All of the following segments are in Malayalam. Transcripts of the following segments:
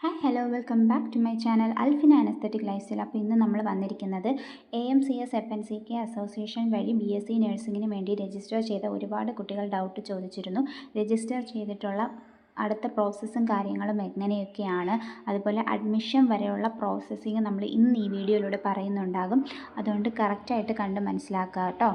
Hi hello welcome back to my channel Alfina an aesthetic lifestyle. അപ്പോൾ ഇന്ന് നമ്മൾ വന്നിരിക്കുന്നത് AMCS FNCK അസോസിയേഷൻ വഴി BSc നഴ്സിംഗിന് വേണ്ടി രജിസ്റ്റർ ചെയ്ത ഒരുപാട് കുട്ടികൾ ഡൗട്ട് ചോദിച്ചിരുന്നു. രജിസ്റ്റർ ചെയ്തിട്ടുള്ള അടുത്ത പ്രോസസ്സും കാര്യങ്ങളും എങ്ങനെയൊക്കെയാണ്, അതുപോലെ അഡ്മിഷൻ വരെയുള്ള പ്രോസസ്സിങ് നമ്മൾ ഇന്ന് ഈ വീഡിയോയിലൂടെ പറയുന്നുണ്ടാകും. അതുകൊണ്ട് കറക്റ്റായിട്ട് കണ്ട് മനസ്സിലാക്കുക കേട്ടോ.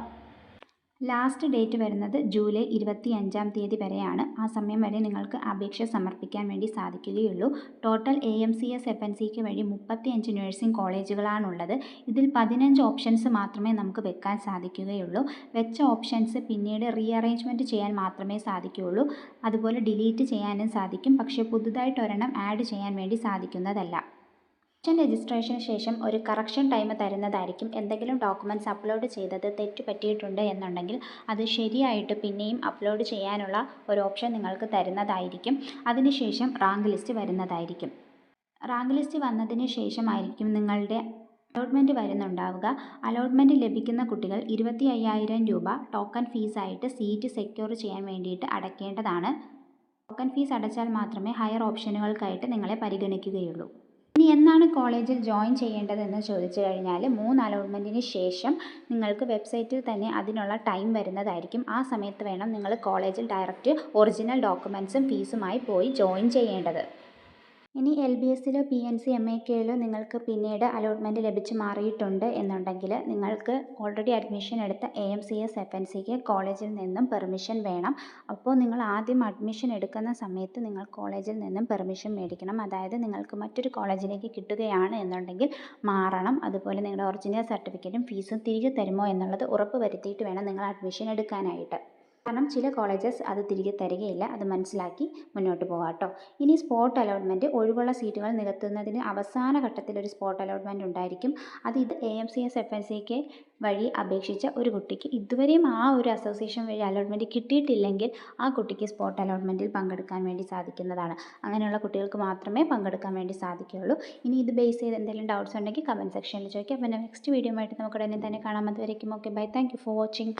ലാസ്റ്റ് ഡേറ്റ് വരുന്നത് ജൂലൈ 25 വരെയാണ്. ആ സമയം വരെ നിങ്ങൾക്ക് അപേക്ഷ സമർപ്പിക്കാൻ വേണ്ടി സാധിക്കുകയുള്ളൂ. ടോട്ടൽ AMCS FNCK വഴി 35 നഴ്സിംഗ് കോളേജുകളാണുള്ളത്. ഇതിൽ 15 ഓപ്ഷൻസ് മാത്രമേ നമുക്ക് വെക്കാൻ സാധിക്കുകയുള്ളൂ. വെച്ച ഓപ്ഷൻസ് പിന്നീട് റീഅറേഞ്ച്മെൻറ്റ് ചെയ്യാൻ മാത്രമേ സാധിക്കുകയുള്ളൂ. അതുപോലെ ഡിലീറ്റ് ചെയ്യാനും സാധിക്കും, പക്ഷേ പുതുതായിട്ട് ഒരെണ്ണം ആഡ് ചെയ്യാൻ വേണ്ടി സാധിക്കുന്നതല്ല. രജിസ്ട്രേഷന് ശേഷം ഒരു കറക്ഷൻ ടൈം തരുന്നതായിരിക്കും. എന്തെങ്കിലും ഡോക്യുമെൻറ്റ്സ് അപ്ലോഡ് ചെയ്തത് തെറ്റ് പറ്റിയിട്ടുണ്ട് എന്നുണ്ടെങ്കിൽ അത് ശരിയായിട്ട് പിന്നെയും അപ്ലോഡ് ചെയ്യാനുള്ള ഒരു ഓപ്ഷൻ നിങ്ങൾക്ക് തരുന്നതായിരിക്കും. അതിനുശേഷം റാങ്ക് ലിസ്റ്റ് വരുന്നതായിരിക്കും. റാങ്ക് ലിസ്റ്റ് വന്നതിന് ശേഷമായിരിക്കും നിങ്ങളുടെ അലോട്ട്മെൻറ്റ് വരുന്നുണ്ടാവുക. അലോട്ട്മെൻറ്റ് ലഭിക്കുന്ന കുട്ടികൾ 25,000 രൂപ ടോക്കൺ ഫീസായിട്ട് സീറ്റ് സെക്യൂർ ചെയ്യാൻ വേണ്ടിയിട്ട് അടയ്ക്കേണ്ടതാണ്. ടോക്കൺ ഫീസ് അടച്ചാൽ മാത്രമേ ഹയർ ഓപ്ഷനുകൾക്കായിട്ട് നിങ്ങളെ പരിഗണിക്കുകയുള്ളൂ. ഇനി എന്നാണ് കോളേജിൽ ജോയിൻ ചെയ്യേണ്ടതെന്ന് ചോദിച്ചു കഴിഞ്ഞാൽ 3 അലോട്ട്മെൻറ്റിന് ശേഷം നിങ്ങൾക്ക് വെബ്സൈറ്റിൽ തന്നെ അതിനുള്ള ടൈം വരുന്നതായിരിക്കും. ആ സമയത്ത് വേണം നിങ്ങൾ കോളേജിൽ ഡയറക്റ്റ് ഒറിജിനൽ ഡോക്യുമെൻറ്റ്സും ഫീസുമായി പോയി ജോയിൻ ചെയ്യേണ്ടത്. ഇനി LBSലോ PNC MAKലോ നിങ്ങൾക്ക് പിന്നീട് അലോട്ട്മെൻറ്റ് ലഭിച്ച് മാറിയിട്ടുണ്ട് എന്നുണ്ടെങ്കിൽ നിങ്ങൾക്ക് ഓൾറെഡി അഡ്മിഷൻ എടുത്ത AMCS FNCK കോളേജിൽ നിന്നും പെർമിഷൻ വേണം. അപ്പോൾ നിങ്ങൾ ആദ്യം അഡ്മിഷൻ എടുക്കുന്ന സമയത്ത് നിങ്ങൾ കോളേജിൽ നിന്നും പെർമിഷൻ മേടിക്കണം. അതായത് നിങ്ങൾക്ക് മറ്റൊരു കോളേജിലേക്ക് കിട്ടുകയാണ് എന്നുണ്ടെങ്കിൽ മാറണം. അതുപോലെ നിങ്ങളുടെ ഒറിജിനൽ സർട്ടിഫിക്കറ്റും ഫീസും തിരികെ തരുമോ എന്നുള്ളത് ഉറപ്പ് വരുത്തിയിട്ട് വേണം നിങ്ങൾ അഡ്മിഷൻ എടുക്കാനായിട്ട്. കാരണം ചില കോളേജസ് അത് തിരികെ തരികയില്ല. അത് മനസ്സിലാക്കി മുന്നോട്ട് പോകാം കേട്ടോ. ഇനി സ്പോട്ട് അലോട്ട്മെൻറ്റ്, ഒഴിവുള്ള സീറ്റുകൾ നികത്തുന്നതിന് അവസാന ഘട്ടത്തിൽ ഒരു സ്പോട്ട് അലോട്ട്മെൻറ്റ് ഉണ്ടായിരിക്കും. ഇത് AMCS FNCK വഴി അപേക്ഷിച്ച ഒരു കുട്ടിക്ക് ഇതുവരെയും ആ ഒരു അസോസിയേഷൻ വഴി അലോട്ട്മെൻറ്റ് കിട്ടിയിട്ടില്ലെങ്കിൽ ആ കുട്ടിക്ക് സ്പോട്ട് അലോട്ട്മെൻറ്റിൽ പങ്കെടുക്കാൻ വേണ്ടി സാധിക്കുന്നതാണ്. അങ്ങനെയുള്ള കുട്ടികൾക്ക് മാത്രമേ പങ്കെടുക്കാൻ വേണ്ടി സാധിക്കുകയുള്ളൂ. ഇനി ഇത് ബേസ് ചെയ്ത് എന്തെങ്കിലും ഡൗട്ട്സ് ഉണ്ടെങ്കിൽ കമൻറ്റ് സെക്ഷനിൽ ചോദിക്കുക. അപ്പോൾ നെക്സ്റ്റ് വീഡിയോ ആയിട്ട് നമുക്ക് ഉടനെ തന്നെ കാണാം. അതുവരേക്കും okay bye. Thank you for watching.